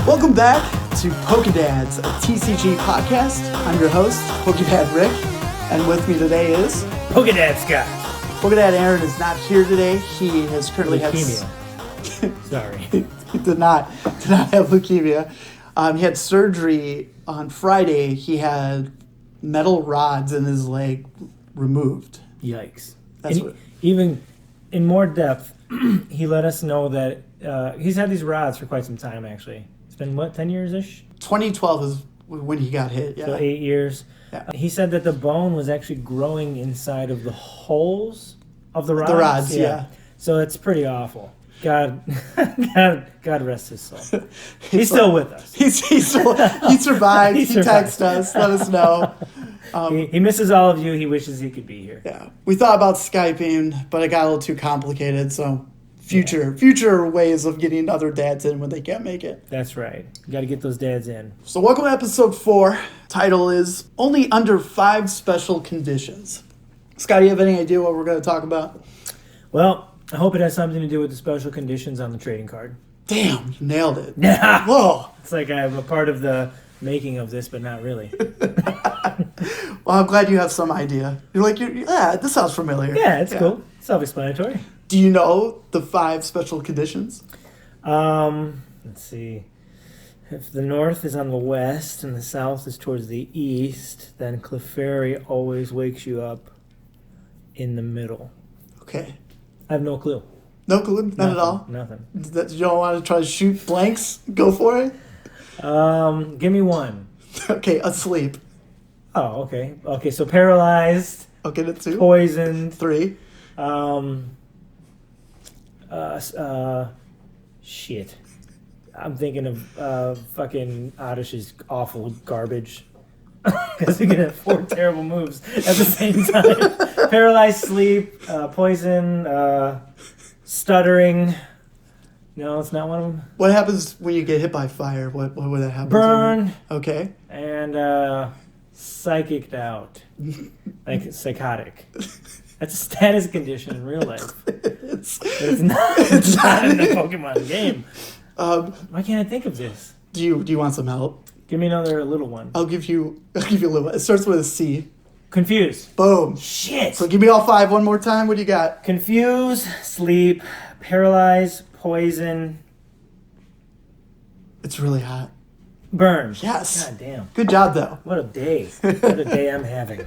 Welcome back to PokeDads, a TCG podcast. I'm your host, PokeDad Rick, and with me today is... PokeDads Scott. PokeDad Aaron is not here today. He has currently leukemia. Sorry. He did not have leukemia. He had surgery on Friday. He had metal rods in his leg removed. Yikes. Even in more depth, he let us know that he's had these rods for quite some time, actually. It's been, 10 years-ish? 2012 is when he got hit, yeah. So 8 years. Yeah. He said that the bone was actually growing inside of the holes of the rods. The rods, yeah. So it's pretty awful. God rest his soul. He's still with us. He survived. He texted us, let us know. He misses all of you. He wishes he could be here. Yeah, we thought about Skyping, but it got a little too complicated. So future ways of getting other dads in when they can't make it. That's right. You got to get those dads in. So welcome to episode 4. Title is Only Under 5 Special Conditions. Scott, do you have any idea what we're going to talk about? Well, I hope it has something to do with the special conditions on the trading card. Damn, you nailed it. Yeah. Whoa. It's like I'm a part of the making of this, but not really. Well, I'm glad you have some idea. You're like, this sounds familiar. Yeah, it's cool. Self-explanatory. Do you know the 5 special conditions? Let's see. If the north is on the west and the south is towards the east, then Clefairy always wakes you up in the middle. Okay. I have no clue. No clue? None at all? Nothing. You don't want to try to shoot blanks? Go for it? Give me one. Okay, asleep. Oh, okay. Okay, so paralyzed. I'll get it 2. Poisoned. 3. Shit. I'm thinking of fucking Oddish's awful garbage. Because we can have 4 terrible moves at the same time. Paralyzed, sleep, poison, stuttering. No, it's not one of them. What happens when you get hit by fire? What would that happen? Burn. Okay. And psychicked out. Like psychotic. That's a status condition in real life. It's not in the Pokemon game. Why can't I think of this? Do you want some help? Give me another little one. I'll give you a little one. It starts with a C. Confused. Boom. Shit. So give me all 5 one more time. What do you got? Confuse, sleep, paralyze, poison. It's really hot. Burn. Yes. God damn. Good job, though. What a day. What a day I'm having.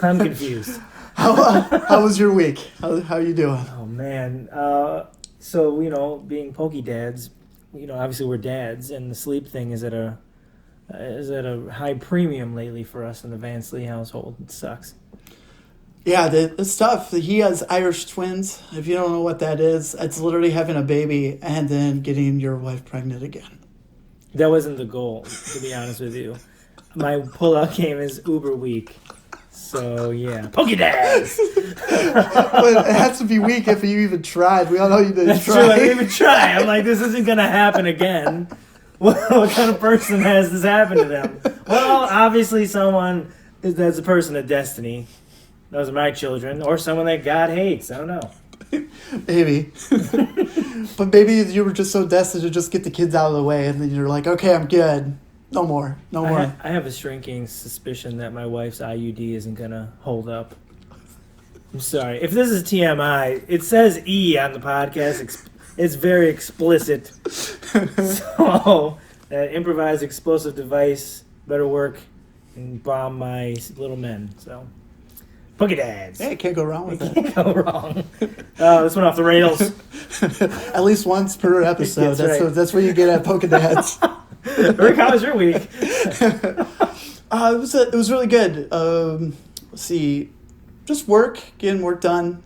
I'm confused. How was your week? How you doing? Oh, man. So, being PokeDads, obviously we're dads, and the sleep thing is at a high premium lately for us in the Vance Lee household. It sucks. Yeah, it's tough. He has Irish twins. If you don't know what that is, it's literally having a baby and then getting your wife pregnant again. That wasn't the goal, to be honest with you. My pull-out game is uber weak. So, yeah. PokeDads! But it has to be weak if you even tried. We all know you didn't That's try. True, I didn't even try. I'm like, this isn't going to happen again. What kind of person has this happen to them? Well, obviously someone that's a person of destiny. Those are my children. Or someone that God hates. I don't know. Maybe. But maybe you were just so destined to just get the kids out of the way, and then you're like, okay, I'm good. No more. I have a shrinking suspicion that my wife's IUD isn't going to hold up. I'm sorry. If this is TMI, it says E on the podcast. It's very explicit. So, that improvised explosive device better work and bomb my little men. So, PokeDads. Hey, can't go wrong with that. Can't go wrong. Oh, this went off the rails. At least once per episode. That's what you get at PokeDads. Rick, how was your week? It was really good. Let's see. Just getting work done.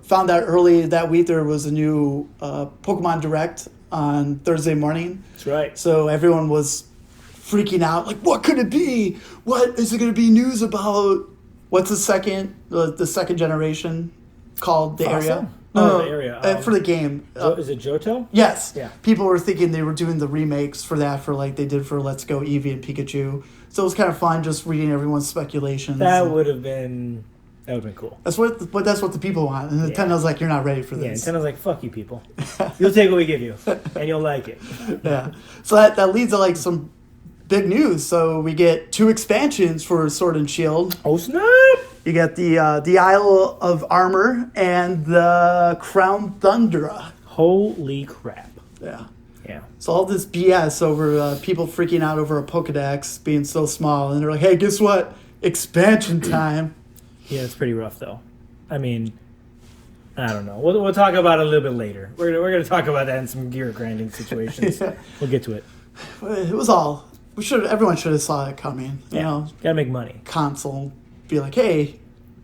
Found out early that week there was a new Pokemon Direct on Thursday morning. That's right. So everyone was freaking out. Like, what could it be? What is it going to be news about? What's the second generation called? The area? No, the area. For the game. Is it Johto? Yes. Yeah. People were thinking they were doing the remakes for that, for like they did for Let's Go Eevee and Pikachu. So it was kind of fun just reading everyone's speculations. That would have been That would have been cool. That's what the people want. And Nintendo's like, you're not ready for this. Yeah, Nintendo's like, fuck you people. You'll take what we give you, and you'll like it. Yeah. So that leads to like some big news. So we get 2 expansions for Sword and Shield. Oh, snap! You get the Isle of Armor and the Crown Thundera. Holy crap. Yeah. Yeah. So all this BS over people freaking out over a Pokedex being so small. And they're like, hey, guess what? Expansion time. Yeah, it's pretty rough, though. I mean, I don't know. We'll talk about it a little bit later. We're gonna talk about that in some gear grinding situations. Yeah. We'll get to it. It was all... Everyone should have saw it coming. You know, gotta make money. Console be like, hey,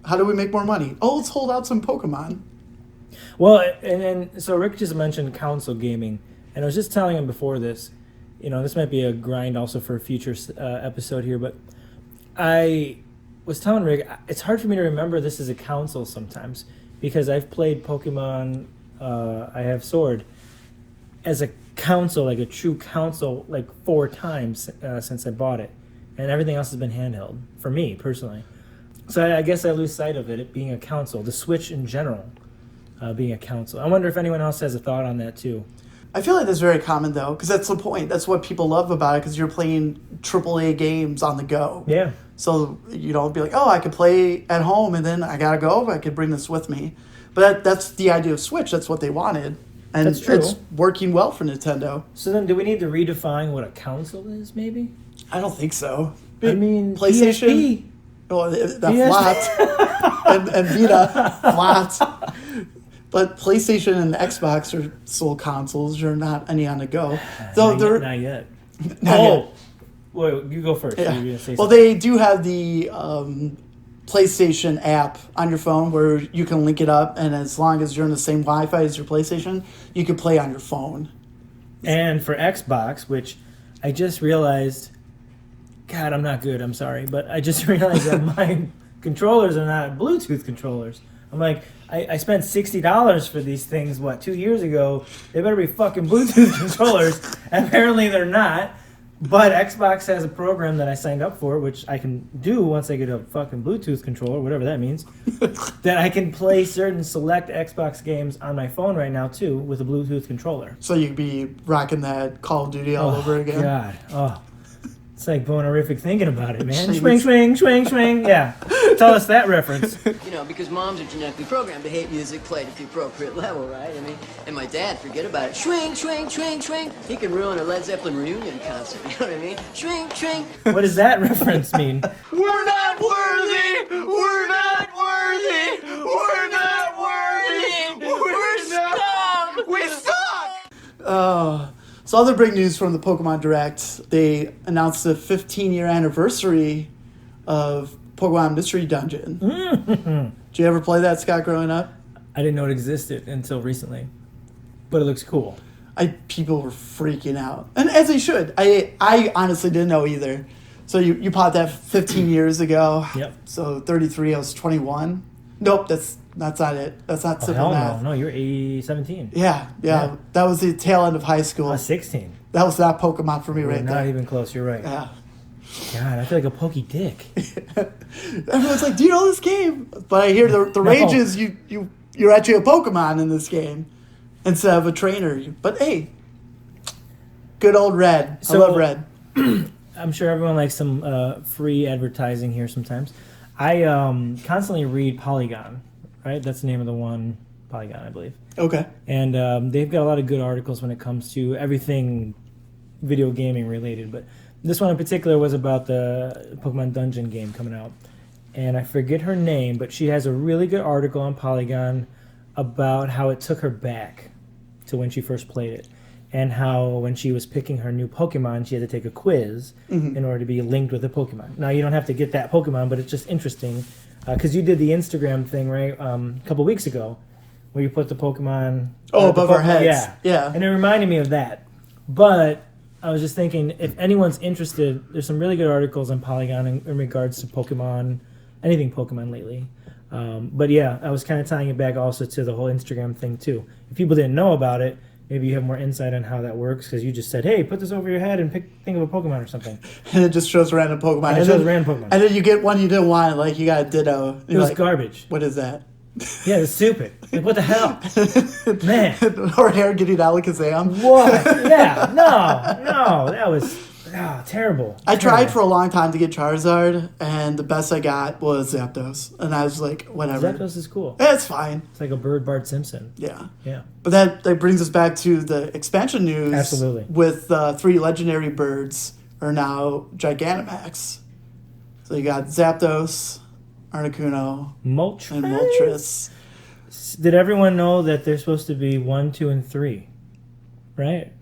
how do we make more money? Oh, let's hold out some Pokemon. Well, and then so Rick just mentioned console gaming, and I was just telling him before this, you know, this might be a grind also for a future episode here, but I was telling Rick, it's hard for me to remember this as a console sometimes because I've played Pokemon, I have Sword, as a console, like a true console, like 4 times since I bought it, and everything else has been handheld for me personally. So I guess I lose sight of it being a console. The Switch in general being a console. I wonder if anyone else has a thought on that too. I feel like that's very common though, because that's the point. That's what people love about it, because you're playing AAA games on the go. Yeah. So you don't be like, oh, I could play at home and then I gotta go. I could bring this with me. But that's the idea of Switch. That's what they wanted. And That's true. It's working well for Nintendo. So then do we need to redefine what a console is, maybe? I don't think so. I mean, PlayStation, PSP. oh, that flat, and Vita, flat. But PlayStation and Xbox are sold consoles. You're not any on the go. So Not yet. Not yet. Wait, you go first. Yeah. You were gonna say Well, something. they do have the PlayStation app on your phone where you can link it up, and as long as you're in the same Wi-Fi as your PlayStation, you can play on your phone. And for Xbox, which I just realized, God, I'm not good, I'm sorry, but I just realized that my controllers are not Bluetooth controllers. I'm like, I spent $60 for these things, 2 years ago? They better be fucking Bluetooth controllers. Apparently they're not. But Xbox has a program that I signed up for, which I can do once I get a fucking Bluetooth controller, whatever that means, that I can play certain select Xbox games on my phone right now, too, with a Bluetooth controller. So you'd be rocking that Call of Duty all over again? God. Oh, it's like bonerific thinking about it, man. Swing, swing, swing, swing. Yeah. Tell us that reference. You know, because moms are genetically programmed to hate music played at the appropriate level, right? I mean, and my dad, forget about it. Swing, swing, swing, swing. He can ruin a Led Zeppelin reunion concert, you know what I mean? Swing, swing. What does that reference mean? We're not worthy! We're not worthy! We're not worthy! We're scum! We suck! So other big news from the Pokemon Direct, they announced the 15-year anniversary of Pokemon Mystery Dungeon. Did you ever play that, Scott, growing up? I didn't know it existed until recently, but it looks cool. People were freaking out, and as they should. I honestly didn't know either. So you popped that 15 years ago. Yep. So 33, I was 21. Nope, that's not it. That's not simple Hell math. no, you're 17. Yeah. That was the tail end of high school. I was 16. That was not Pokemon for me right Not there. even close, you're right. Yeah. God, I feel like a pokey dick. Everyone's like, do you know this game? But I hear the rage is you're actually a Pokemon in this game instead of a trainer. But hey, good old Red. I love Red. I'm sure everyone likes some free advertising here sometimes. I constantly read Polygon, right? That's the name of the one, Polygon, I believe. Okay. And they've got a lot of good articles when it comes to everything video gaming related. But this one in particular was about the Pokemon Dungeon game coming out. And I forget her name, but she has a really good article on Polygon about how it took her back to when she first played it. And how when she was picking her new Pokemon, she had to take a quiz in order to be linked with a Pokemon. Now, you don't have to get that Pokemon, but it's just interesting. Because you did the Instagram thing, right, a couple weeks ago, where you put the Pokemon... above our heads. Yeah. And it reminded me of that. But I was just thinking, if anyone's interested, there's some really good articles on Polygon in regards to Pokemon, anything Pokemon lately. But yeah, I was kind of tying it back also to the whole Instagram thing, too. If people didn't know about it, maybe you have more insight on how that works because you just said, "Hey, put this over your head and think of a Pokemon or something." And it just shows random Pokemon. And it shows random Pokemon. And then you get one you didn't want, like you got a Ditto. It was garbage. What is that? Yeah, it's stupid. Like, what the hell? Man. Or hair getting Alakazam. What? Yeah, no, that was terrible. I tried for a long time to get Charizard, and the best I got was Zapdos. And I was like, whatever. Zapdos is cool. It's fine. It's like a bird Bart Simpson. Yeah. Yeah. But that brings us back to the expansion news. Absolutely. With 3 legendary birds are now Gigantamax. So you got Zapdos, Articuno, Moltres. and Moltres. Did everyone know that they're supposed to be 1, 2, and 3? Right?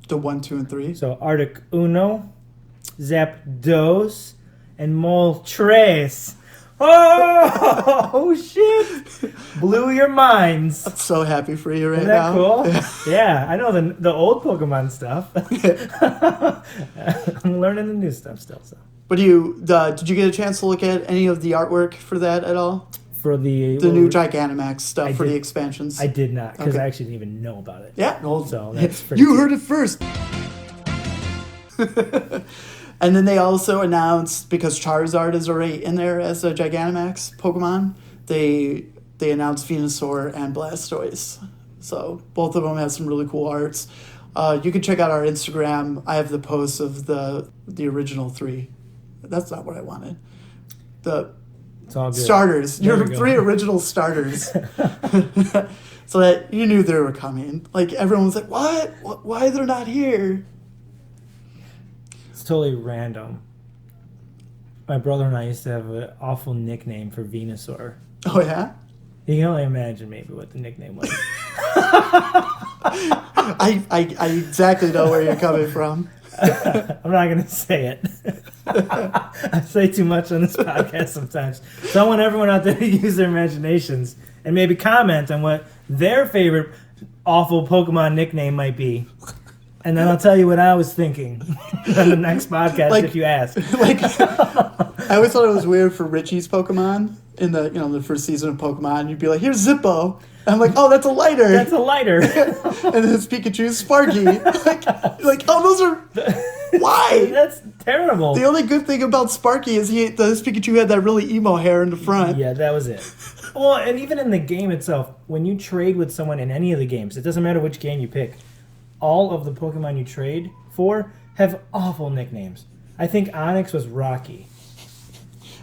The 1, 2, and 3. So Articuno, Zapdos, and Moltres. Oh shit! Blew your minds. I'm so happy for you right Isn't that now. cool? Yeah, I know the old Pokemon stuff. I'm learning the new stuff still. So. But did you get a chance to look at any of the artwork for that at all? For the new Gigantamax stuff for the expansions? I did not, because Okay. I actually didn't even know about it. Yeah. Well, So that's pretty you cool. heard it first. And then they also announced, because Charizard is already in there as a Gigantamax Pokemon, they announced Venusaur and Blastoise. So both of them have some really cool arts. You can check out our Instagram. I have the posts of the original 3. That's not what I wanted. It's all good. Starters. There Your we go. 3 original starters. So that you knew they were coming. Like, everyone was like, what? Why they're not here? It's totally random. My brother and I used to have an awful nickname for Venusaur. Oh, yeah? You can only imagine maybe what the nickname was. I exactly know where you're coming from. I'm not going to say it. I say too much on this podcast sometimes. So I want everyone out there to use their imaginations and maybe comment on what their favorite awful Pokemon nickname might be. And then I'll tell you what I was thinking on the next podcast if you ask. Like, I always thought it was weird for Richie's Pokemon in the first season of Pokemon. You'd be like, here's Zippo. And I'm like, oh, that's a lighter. That's a lighter. And his Pikachu's Sparky. like, oh, those are... Why? That's terrible. The only good thing about Sparky is this Pikachu had that really emo hair in the front. Yeah, that was it. Well, and even in the game itself, when you trade with someone in any of the games, it doesn't matter which game you pick, all of the Pokemon you trade for have awful nicknames. I think Onyx was Rocky.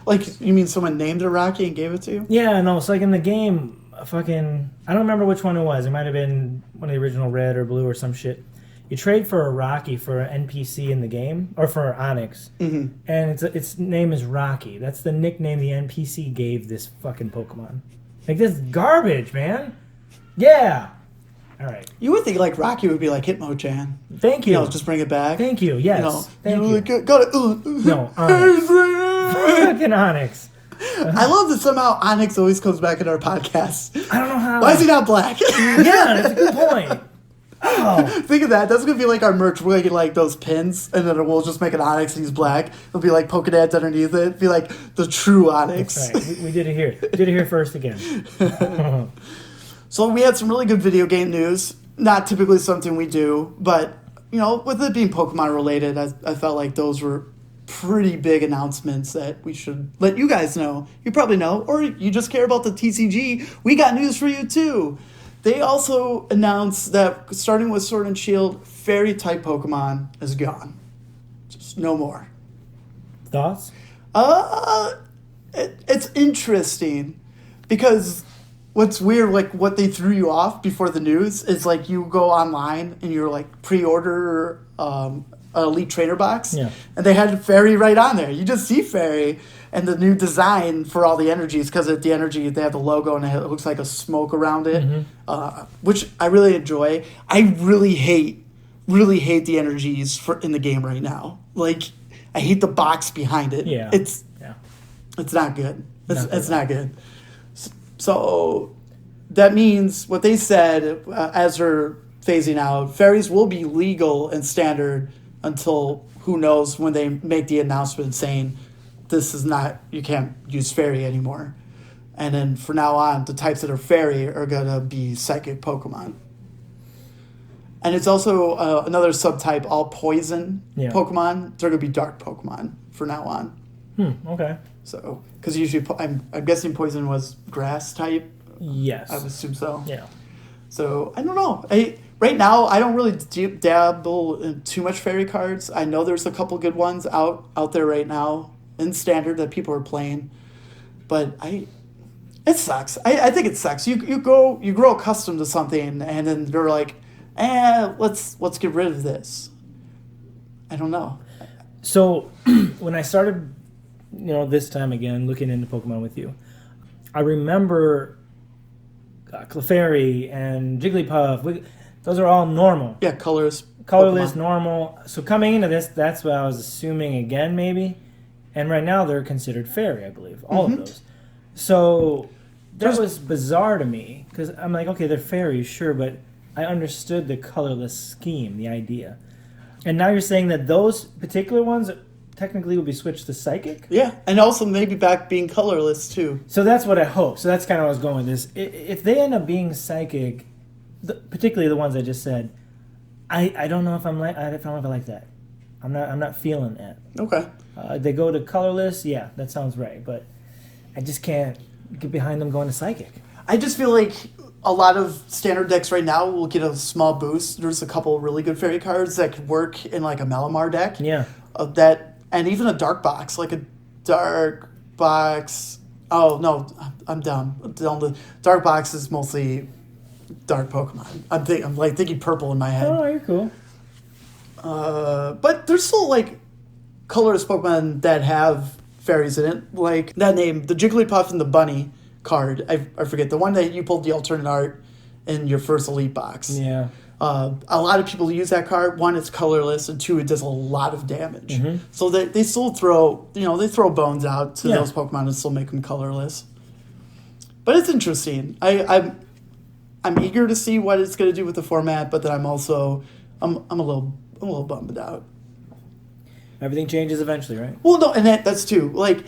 Like, you mean someone named it Rocky and gave it to you? Yeah, no, it's like in the game, I don't remember which one it was. It might have been one of the original Red or Blue or some shit. You trade for a Rocky for an NPC in the game, or for Onyx, and its name is Rocky. That's the nickname the NPC gave this fucking Pokemon. Like, this is garbage, man. Yeah. All right. You would think, like, Rocky would be like Hitmonchan. Thank you. Just bring it back. Thank you. Yes. Thank you. Really got it. No, Onyx. Fucking Onyx. I love that somehow Onyx always comes back in our podcast. I don't know how. Why is he not black? Yeah, that's a good point. Oh. Think of that. That's going to be like our merch. We're going to get like those pins, and then we'll just make an Onyx and he's black. It'll be like PokeDads underneath it. It'll be like the true Onyx. That's right. We did it here. Did it here first again. So we had some really good video game news. Not typically something we do, but, with it being Pokemon related, I felt like those were pretty big announcements that we should let you guys know. You probably know, or you just care about the TCG. We got news for you too. They also announced that starting with Sword and Shield, Fairy-type Pokemon is gone. Just no more. Thoughts? It's interesting because what's weird, like what they threw you off before the news is like you go online and you're like pre-order an Elite Trainer box, Yeah. and they had Fairy right on there. You just see Fairy and the new design for all the energies, because at the energy they have the logo and it looks like a smoke around it, which I really enjoy. I really hate the energies in the game right now. Like, I hate the box behind it. Yeah. It's not good. It's not good. So that means what they said as they're phasing out, fairies will be legal and standard until who knows when they make the announcement saying this is not, you can't use fairy anymore. And then from now on, the types that are fairy are going to be psychic Pokemon. And it's also another subtype, all poison Yeah. Pokemon. They're going to be dark Pokemon from now on. Okay. So, because usually, I'm guessing poison was grass type. Yes. I would assume so. Yeah. So, I don't know. Right now, I don't really dabble in too much fairy cards. I know there's a couple good ones out there right now in standard that people are playing. But it sucks. I think it sucks. You grow accustomed to something, and then they're like, let's get rid of this. I don't know. So when I started, this time again looking into Pokemon with you, I remember Clefairy and Jigglypuff. Those are all normal. Yeah, colorless Colorless, Pokemon. normal. So coming into this, that's what I was assuming again, maybe. And right now they're considered fairy, I believe. All of those. So that was bizarre to me because I'm like, okay, they're fairies, sure, but I understood the colorless scheme, the idea. And now you're saying that those particular ones technically will be switched to psychic? Yeah, and also maybe back being colorless too. So that's what I hope. So that's kind of what I was going with this. If they end up being psychic, particularly the ones I just said, I don't know if I don't know if I like that. I'm not feeling that. Okay. They go to colorless, yeah, that sounds right. But I just can't get behind them going to psychic. I just feel like a lot of standard decks right now will get a small boost. There's a couple of really good fairy cards that could work in like a Malamar deck. Yeah. And even a dark box, like a dark box. Oh no, I'm dumb. The dark box is mostly dark Pokemon. I'm thinking purple in my head. Oh, you're cool. But there's still like colorless Pokemon that have fairies in it, like that name, the Jigglypuff and the Bunny card. I forget the one that you pulled the alternate art in your first Elite box. Yeah. A lot of people use that card. One, it's colorless, and two, it does a lot of damage. Mm-hmm. So they still throw bones out to Yeah. those Pokemon and still make them colorless. But it's interesting. I'm eager to see what it's going to do with the format, but then I'm a little bummed out. Everything changes eventually, right? Well, no, and that's too. Like,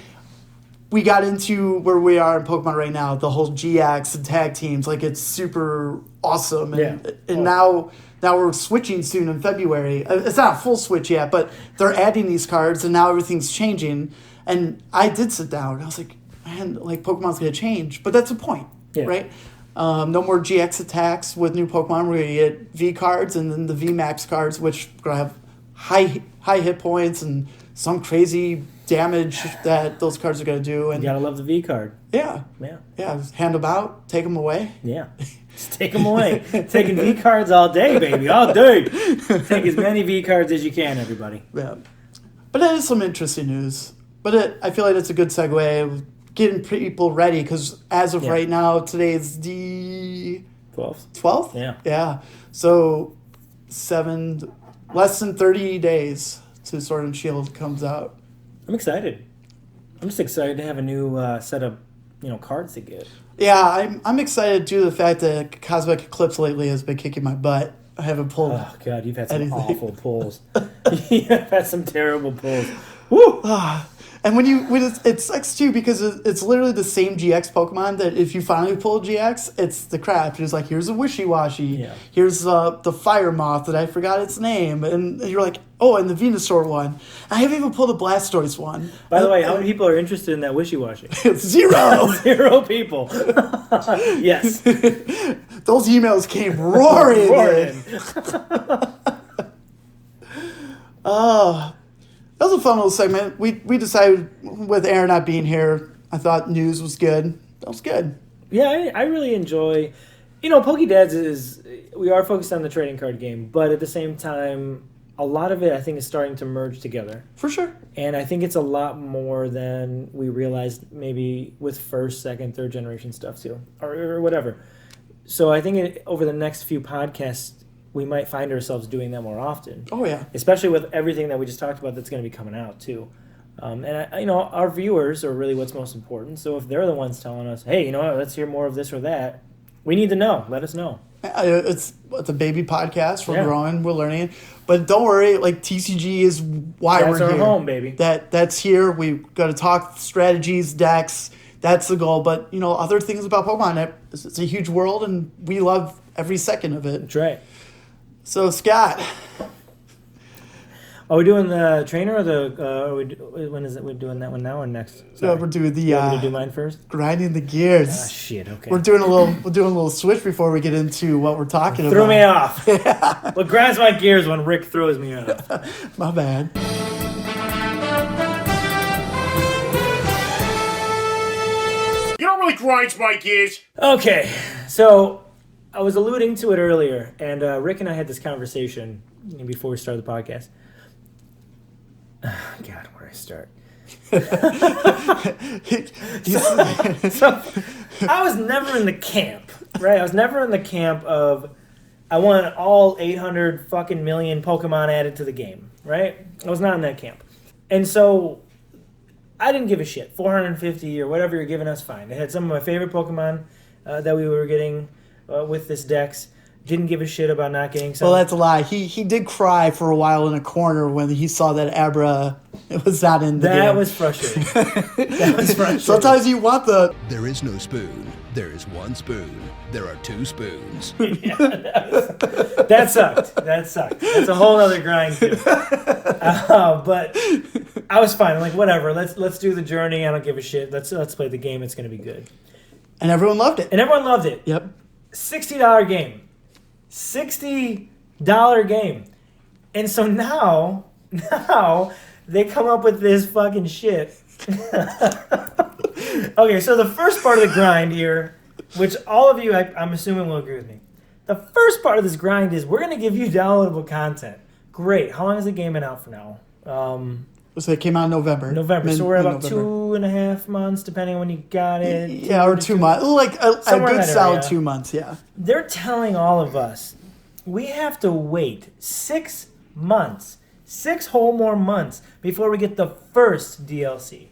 we got into where we are in Pokemon right now, the whole GX and tag teams. Like, it's super awesome. And now we're switching soon in February. It's not a full switch yet, but they're adding these cards, and now everything's changing. And I did sit down, and I was like, man, like, Pokemon's going to change. But that's the point, right? No more GX attacks with new Pokemon. We're going to get V cards and then the V Max cards, which are going to have high hit points and some crazy damage that those cards are going to do. And You gotta love the V card. Yeah. Just hand them out, take them away. Yeah. Just take them away. Taking V cards all day, baby. All day. Take as many V cards as you can, everybody. Yeah. But that is some interesting news. But I feel like it's a good segue of getting people ready, because as of right now, today is the 12th? Yeah. Yeah. So less than 30 days to Sword and Shield comes out. I'm excited. I'm just excited to have a new set of cards to get. Yeah, I'm excited due to the fact that Cosmic Eclipse lately has been kicking my butt. I haven't pulled. Oh God, you've had some anything. awful pulls. You've had some terrible pulls. Woo! And when it sucks too, because it's literally the same GX Pokemon that if you finally pull a GX, it's the crap. It's like, here's a Wishy-Washy. Yeah. Here's the Fire Moth that I forgot its name. And you're like, oh, and the Venusaur one. I haven't even pulled a Blastoise one. By the way, how many people are interested in that Wishy-Washy? It's 0. 0 people. Yes. Those emails came roaring in. That was a fun little segment. We decided with Aaron not being here, I thought news was good. That was good. Yeah, I really enjoy. PokeDads we are focused on the trading card game, but at the same time, a lot of it I think is starting to merge together. For sure. And I think it's a lot more than we realized maybe with first, second, third generation stuff too, or whatever. So I think over the next few podcasts, we might find ourselves doing that more often. Oh, yeah. Especially with everything that we just talked about that's going to be coming out, too. And our viewers are really what's most important. So if they're the ones telling us, hey, let's hear more of this or that, we need to know. Let us know. It's a baby podcast. We're growing. We're learning. But don't worry. Like, TCG is why we're here. That's our home, baby. That's here. We've got to talk strategies, decks. That's the goal. But, other things about Pokemon, it's a huge world, and we love every second of it. That's right. So, Scott. Are we doing the trainer or when is it? We're doing that one now or next? No, we're doing the. You want me to do mine first? Grinding the gears. Ah, shit. Okay. We're doing a little switch before we get into what we're talking about. Threw me off. What grinds my gears when Rick throws me off? My bad. You don't really grind my gears. Okay, so I was alluding to it earlier, and Rick and I had this conversation before we started the podcast. God, where do I start? So I was never in the camp, right? I was never in the camp of I want all 800 fucking million Pokemon added to the game, right? I was not in that camp. And so I didn't give a shit. 450 or whatever you're giving us, fine. I had some of my favorite Pokemon that we were getting with this Dex. Didn't give a shit about not getting some. Well, that's a lie. He did cry for a while in a corner when he saw that Abra was not in the game. That was frustrating. That was frustrating. Sometimes you want the... There is no spoon. There is one spoon. There are two spoons. That sucked. That's a whole other grind too. But I was fine. I'm like, whatever. Let's do the journey. I don't give a shit. Let's play the game. It's gonna be good. And everyone loved it. Yep. $60 game. game. And so now they come up with this fucking shit. Okay, so the first part of the grind here, which all of you, I'm assuming, will agree with me. The first part of this grind is we're going to give you downloadable content. Great. How long has the game been out for now? So it came out in November. So we're about 2.5 months, depending on when you got it. Yeah, or 2 months. Like a good solid 2 months, yeah. They're telling all of us we have to wait 6 months, 6 whole more months before we get the first DLC.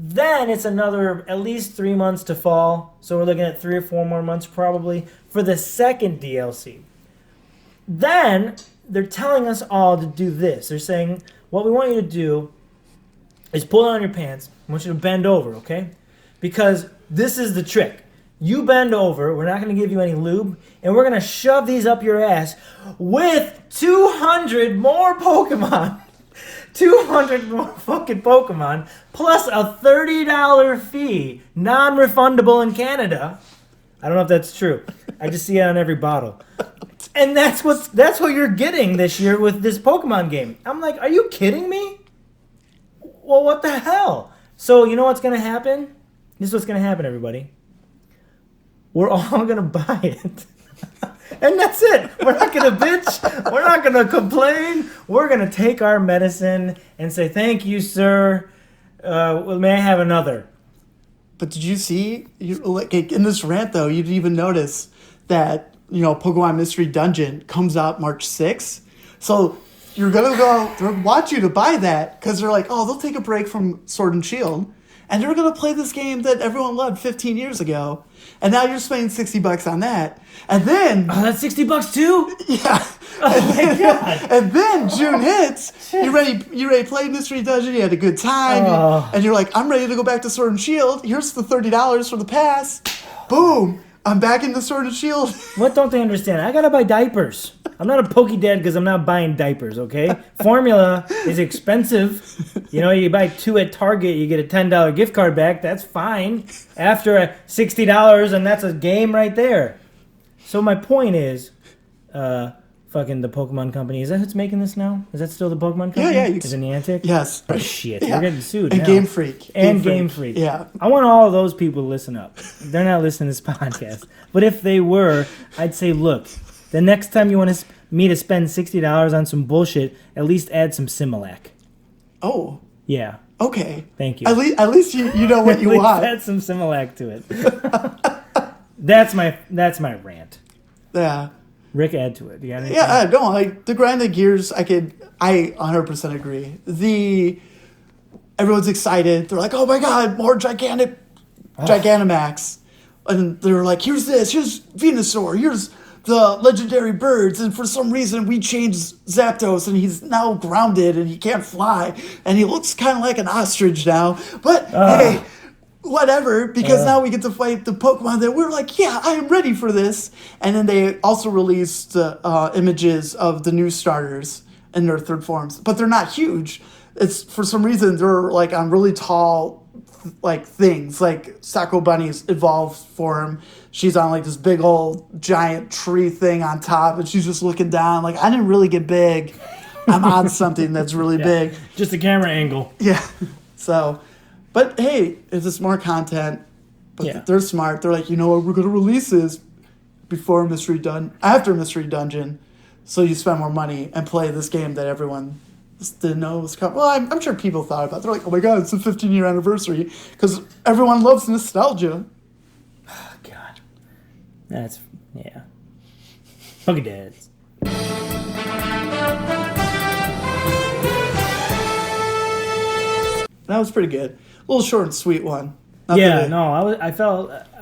Then it's another at least 3 months to fall. So we're looking at 3 or 4 more months probably for the second DLC. Then they're telling us all to do this. They're saying, what we want you to do is pull down your pants. I want you to bend over, okay? Because this is the trick. You bend over, we're not going to give you any lube, and we're going to shove these up your ass with 200 more Pokemon. 200 more fucking Pokemon, plus a $30 fee, non-refundable in Canada. I don't know if that's true. I just see it on every bottle. And that's what you're getting this year with this Pokemon game. I'm like, are you kidding me? Well, what the hell? So you know what's going to happen? This is what's going to happen, everybody. We're all going to buy it. And that's it. We're not going to bitch. We're not going to complain. We're going to take our medicine and say, thank you, sir. Well, may I have another? But did you see, like in this rant, though, you didn't even notice that, Pokemon Mystery Dungeon comes out March 6th. So you're going to go, they want you to buy that because they're like, oh, they'll take a break from Sword and Shield. And they're going to play this game that everyone loved 15 years ago. And now you're spending $60 on that. And then... Oh, that's $60 too? Yeah. Oh, my God. And then June hits. You ready to play Mystery Dungeon. You had a good time. Oh. And you're like, I'm ready to go back to Sword and Shield. Here's the $30 for the pass. Boom. I'm back into Sword and Shield. What don't they understand? I got to buy diapers. I'm not a PokeDad because I'm not buying diapers, okay? Formula is expensive. You buy 2 at Target, you get a $10 gift card back. That's fine. After $60, and that's a game right there. So my point is, fucking the Pokemon Company. Is that who's making this now? Is that still the Pokemon Company? Yeah. Is it Niantic? Yes. Oh, shit. Yeah. We're getting sued and now. Game Freak. Game Freak. Yeah. I want all of those people to listen up. They're not listening to this podcast. But if they were, I'd say, look, the next time you want me to spend $60 on some bullshit, at least add some Similac. Oh. Yeah. Okay. Thank you. At least you know what you want. Add some Similac to it. That's my rant. Yeah. Rick, add to it. You got anything? Yeah, no, like the grinding gears, I 100% agree. Everyone's excited. They're like, oh my God, more Gigantamax. And they're like, here's Venusaur, here's the legendary birds, and for some reason we changed Zapdos, and he's now grounded, and he can't fly, and he looks kind of like an ostrich now. But hey, whatever, because now we get to fight the Pokemon that we're like, yeah, I am ready for this. And then they also released images of the new starters in their third forms, but they're not huge. It's for some reason they're like on really tall like things, like Sacco Bunny's evolved form. She's on like this big old giant tree thing on top, and she's just looking down. Like, I didn't really get big. I'm on something that's really big. Just a camera angle. Yeah. So, but hey, it's just more content. But they're smart. They're like, you know what? We're gonna release this after Mystery Dungeon, so you spend more money and play this game that everyone just didn't know was coming. Well, I'm sure people thought about it. They're like, oh my god, it's a 15-year anniversary, because everyone loves nostalgia. Oh, God. That's, yeah. PokeDads. That was pretty good. A little short and sweet one. I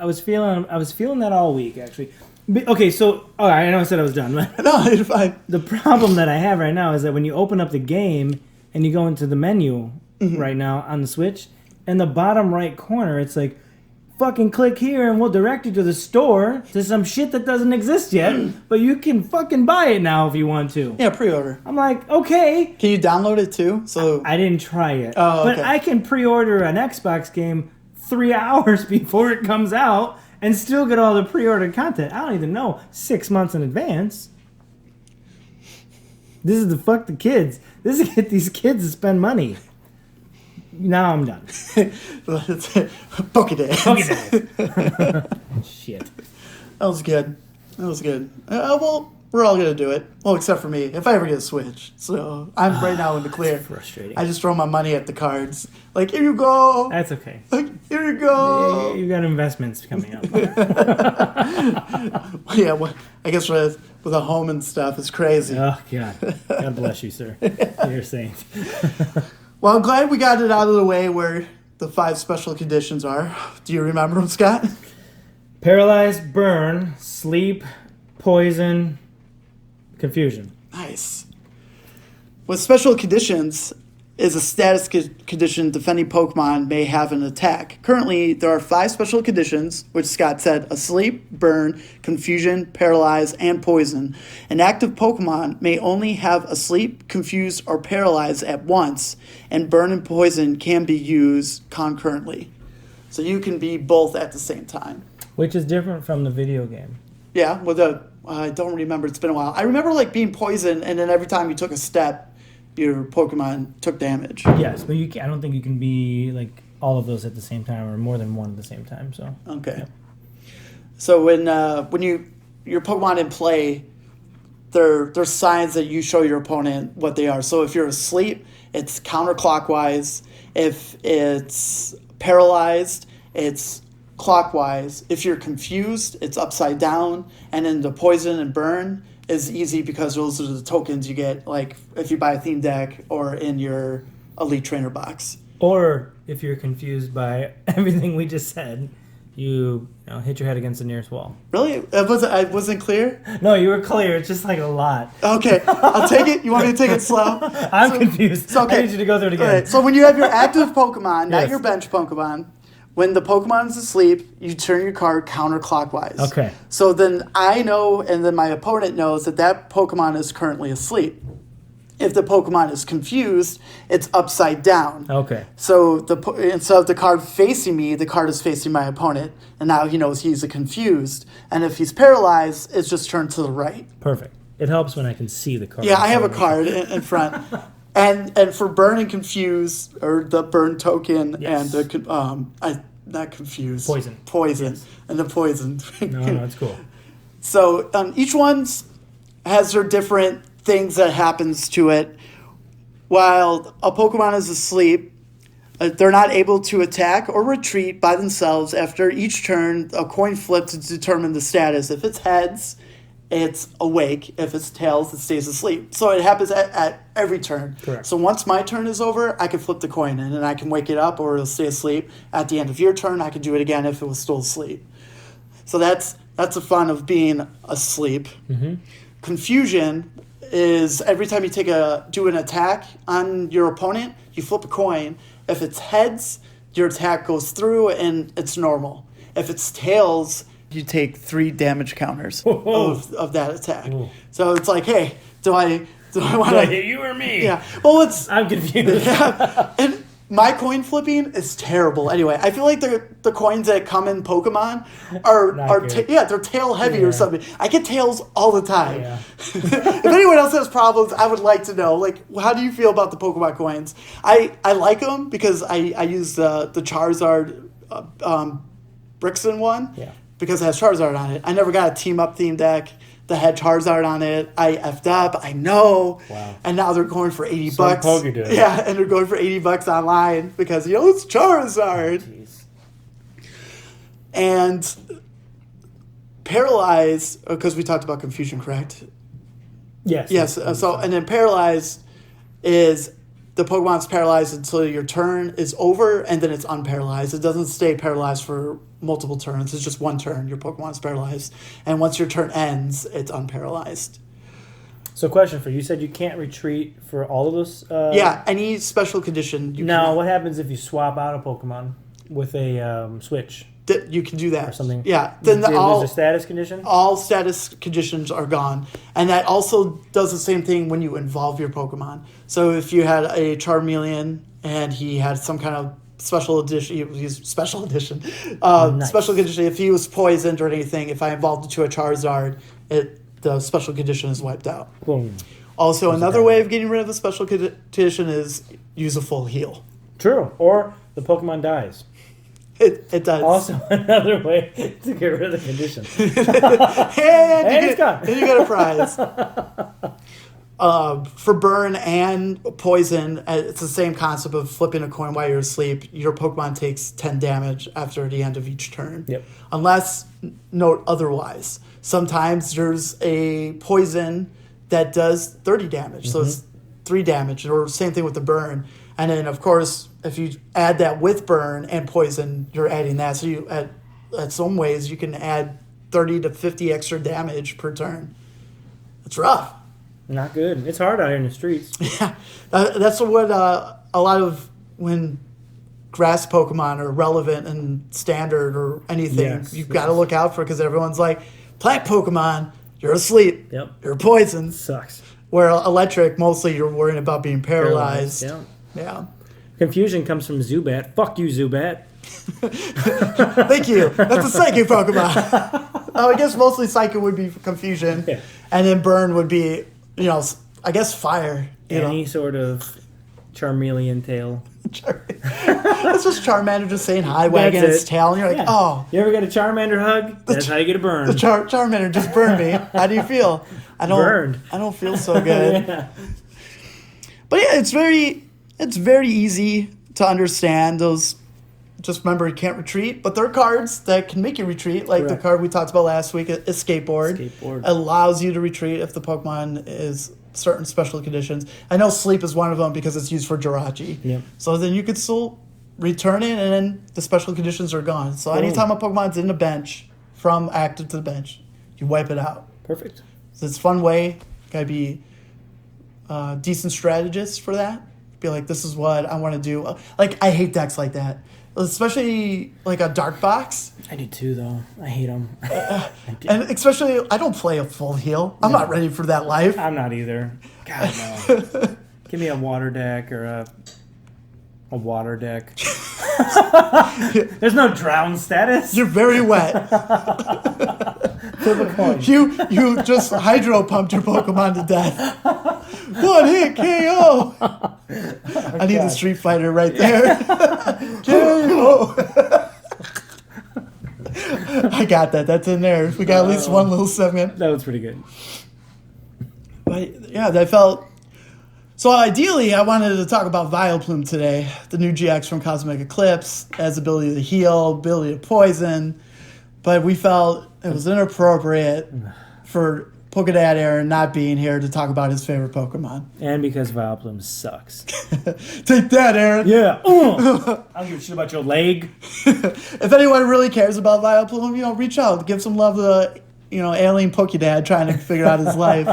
was feeling that all week, actually. Okay, so I know I said I was done, but no, you're fine. The problem that I have right now is that when you open up the game and you go into the menu right now on the Switch, in the bottom right corner, it's like, fucking click here and we'll direct you to the store to some shit that doesn't exist yet, but you can fucking buy it now if you want to. Yeah, pre-order. I'm like, okay. Can you download it too? So I didn't try it. Oh, but okay. I can pre-order an Xbox game 3 hours before it comes out and still get all the pre-ordered content. I don't even know, 6 months in advance. This is to fuck the kids. This is to get these kids to spend money. Now I'm done. PokeDads. Shit. That was good. Well, we're all going to do it. Well, except for me, if I ever get a Switch. So I'm right now in the clear. Frustrating. I just throw my money at the cards. Like, here you go. That's okay. Like, here you go. You got investments coming up. Yeah, well, I guess with a home and stuff, it's crazy. Oh, God. God bless you, sir. You're a saint. Well, I'm glad we got it out of the way where the 5 special conditions are. Do you remember them, Scott? Paralyzed, burn, sleep, poison, confusion. Nice. With special conditions is a status condition defending Pokemon may have an attack. Currently, there are 5 special conditions, which Scott said: asleep, burn, confusion, paralyze, and poison. An active Pokemon may only have asleep, confused, or paralyze at once, and burn and poison can be used concurrently. So you can be both at the same time. Which is different from the video game. Yeah, I don't remember. It's been a while. I remember like being poisoned, and then every time you took a step, your Pokemon took damage. Yes, but I don't think you can be like all of those at the same time or more than one at the same time. So okay. Yep. So when your Pokemon in play, there's signs that you show your opponent what they are. So if you're asleep, it's counterclockwise. If it's paralyzed, it's clockwise. If you're confused, it's upside down. And then the poison and burn is easy because those are the tokens you get, like if you buy a theme deck or in your Elite Trainer box. Or if you're confused by everything we just said, you hit your head against the nearest wall. Really? I wasn't clear? No, you were clear. It's just like a lot. Okay, I'll take it. You want me to take it slow? I'm confused. It's okay. I need you to go through it again. All right. So when you have your active Pokemon, not Yes. your bench Pokemon, when the Pokemon is asleep, you turn your card counterclockwise. Okay. So then I know, and then my opponent knows that Pokemon is currently asleep. If the Pokemon is confused, it's upside down. Okay. So instead of the card facing me, the card is facing my opponent, and now he knows he's confused. And if he's paralyzed, it's just turned to the right. Perfect. It helps when I can see the card. Yeah, I have a card in front. And for burn and confuse, or the burn token, Yes. and the not confuse. Poison. Yes. And the poison. No, it's cool. So each one has their different things that happens to it. While a Pokemon is asleep, they're not able to attack or retreat by themselves. After each turn, a coin flip to determine the status. If it's heads, it's awake. If it's tails, it stays asleep. So it happens at every turn. Correct. So once my turn is over, I can flip the coin in, and I can wake it up, or it'll stay asleep. At the end of your turn, I can do it again if it was still asleep. So that's the fun of being asleep. Mm-hmm. Confusion is every time you do an attack on your opponent, you flip a coin. If it's heads, your attack goes through and it's normal. If it's tails, you take 3 damage counters of that attack. Whoa. So it's like, hey, do I want to hit you or me? Yeah. Well, I'm confused. Yeah. And my coin flipping is terrible. Anyway, I feel like the coins that come in Pokemon they're tail heavy or something. I get tails all the time. Yeah. If anyone else has problems, I would like to know. Like, how do you feel about the Pokemon coins? I like them because I use the Charizard Brixton one because it has Charizard on it. I never got a team up theme deck that had Charizard on it. I effed up. I know. Wow. And now they're going for $80 bucks. PokeDads. Yeah, and they're going for $80 bucks online because it's Charizard. Jeez. And Paralyzed, because we talked about confusion, correct? Yes. Yes. And then Paralyzed is the Pokemon's paralyzed until your turn is over, and then it's unparalyzed. It doesn't stay paralyzed for multiple turns. It's just one turn. Your Pokemon's paralyzed. And once your turn ends, it's unparalyzed. So question for you. You said you can't retreat for all of those? Yeah, any special condition. What happens if you swap out a Pokemon with a switch? You can do that. Or something. Yeah. Then there's a status condition? All status conditions are gone. And that also does the same thing when you involve your Pokemon. So if you had a Charmeleon and he had some kind of special edition, special condition, if he was poisoned or anything, if I involved it to a Charizard, the special condition is wiped out. Boom. Also, another way of getting rid of a special condition is use a full heal. True. Or the Pokemon dies. It does. Also, another way to get rid of the condition. It's gone. And you get a prize. For burn and poison, it's the same concept of flipping a coin while you're asleep. Your Pokemon takes 10 damage after the end of each turn. Yep. Unless note otherwise. Sometimes there's a poison that does 30 damage. So it's 3 damage. Or same thing with the burn. And then, of course, if you add that with burn and poison, you're adding that. So you at some ways, you can add 30 to 50 extra damage per turn. It's rough. Not good. It's hard out here in the streets. Yeah. That's what a lot of when grass Pokemon are relevant and standard or anything, you've got to look out for because everyone's like, plant Pokemon, you're asleep. Yep. You're poisoned. Sucks. Where electric, mostly you're worrying about being paralyzed. Yeah. Confusion comes from Zubat. Fuck you, Zubat. Thank you. That's a psychic Pokemon. I guess mostly psychic would be confusion. Yeah. And then burn would be, I guess fire. Any sort of Charmeleon tail. It's just Charmander just saying hi, wagging its tail, and you're like, oh. You ever get a Charmander hug? That's how you get a burn. The Charmander just burned me. How do you feel? Burned. I don't feel so good. Yeah. But yeah, it's very easy to understand those. Just remember, you can't retreat, but there are cards that can make you retreat, like the card we talked about last week, Escape Board. Allows you to retreat if the Pokemon is certain special conditions. I know Sleep is one of them because it's used for Jirachi. Yep. So then you could still return it, and then the special conditions are gone. So anytime a Pokemon's in the bench, from active to the bench, you wipe it out. Perfect. So it's a fun way. Gotta be a decent strategist for that. Be like, this is what I want to do. Like, I hate decks like that. Especially like a dark box. I do too, though. I hate them. And especially, I don't play a full heal. I'm not ready for that life. I'm not either. God, no. Give me a water deck or a water deck. There's no drown status. You're very wet. Flip a coin. You just hydro pumped your Pokemon to death. One hit KO. I need the Street Fighter right there. KO. I got that. That's in there. We got at least one little segment. That was pretty good. But yeah, that felt. So ideally, I wanted to talk about Vileplume today, the new GX from Cosmic Eclipse, has ability to heal, ability to poison, but we felt it was inappropriate for PokeDad Aaron not being here to talk about his favorite Pokemon. And because Vileplume sucks. Take that, Aaron. Yeah. I don't give a shit about your leg. If anyone really cares about Vileplume, reach out, give some love to the, alien PokeDad trying to figure out his life.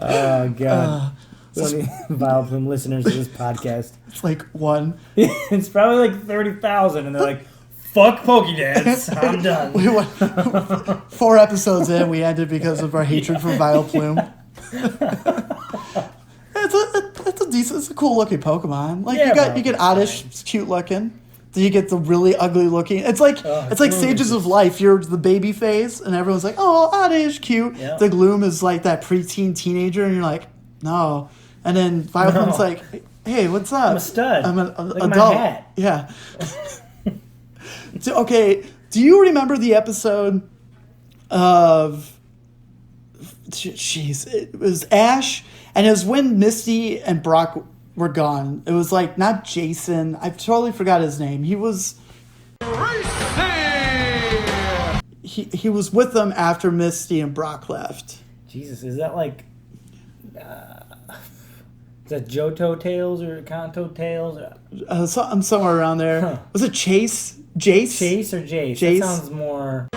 Oh, God. So many Vileplume listeners to this podcast. It's like one. It's probably like 30,000, and they're like, "Fuck PokeDads, I'm done." We went 4 episodes in, we ended because of our hatred for Vileplume. It's a cool looking Pokemon. Like you get Oddish, it's cute looking. Then you get the really ugly looking. It's like Stages of Life. You're the baby phase, and everyone's like, "Oh, Oddish, cute." Yeah. The Gloom is like that preteen teenager, and you're like, "No." And then Vileplume's like, "Hey, what's up? I'm a stud. I'm an Look at adult." my hat. Yeah. So, okay, do you remember the episode of? Jeez, it was Ash, and it was when Misty and Brock were gone. It was like not Jason. I totally forgot his name. He was. He was with them after Misty and Brock left. Jesus, is that like? Is that Johto Tales or Kanto Tales? I'm somewhere around there. Huh. Was it Chase? Jace? Chase or Jace? Jace. That sounds more.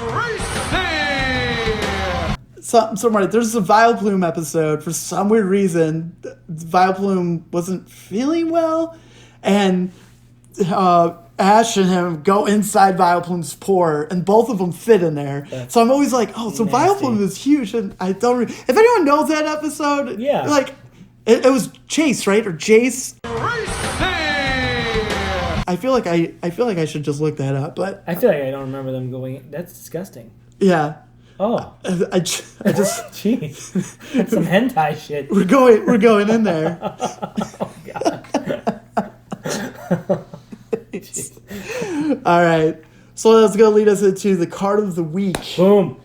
Somewhere. There's a Vileplume episode. For some weird reason, Vileplume wasn't feeling well, and Ash and him go inside Vileplume's pore, and both of them fit in there. That's so I'm always like, oh, so nasty. Vileplume is huge, and I don't. If anyone knows that episode, Yeah. like it was Chase, right, or Jace. I feel like I should just look that up, but I feel like I don't remember them going. That's disgusting. yeah. Oh, I just jeez, that's some hentai shit. we're going in there. Oh god. All right, so that's gonna lead us into the card of the week. Boom.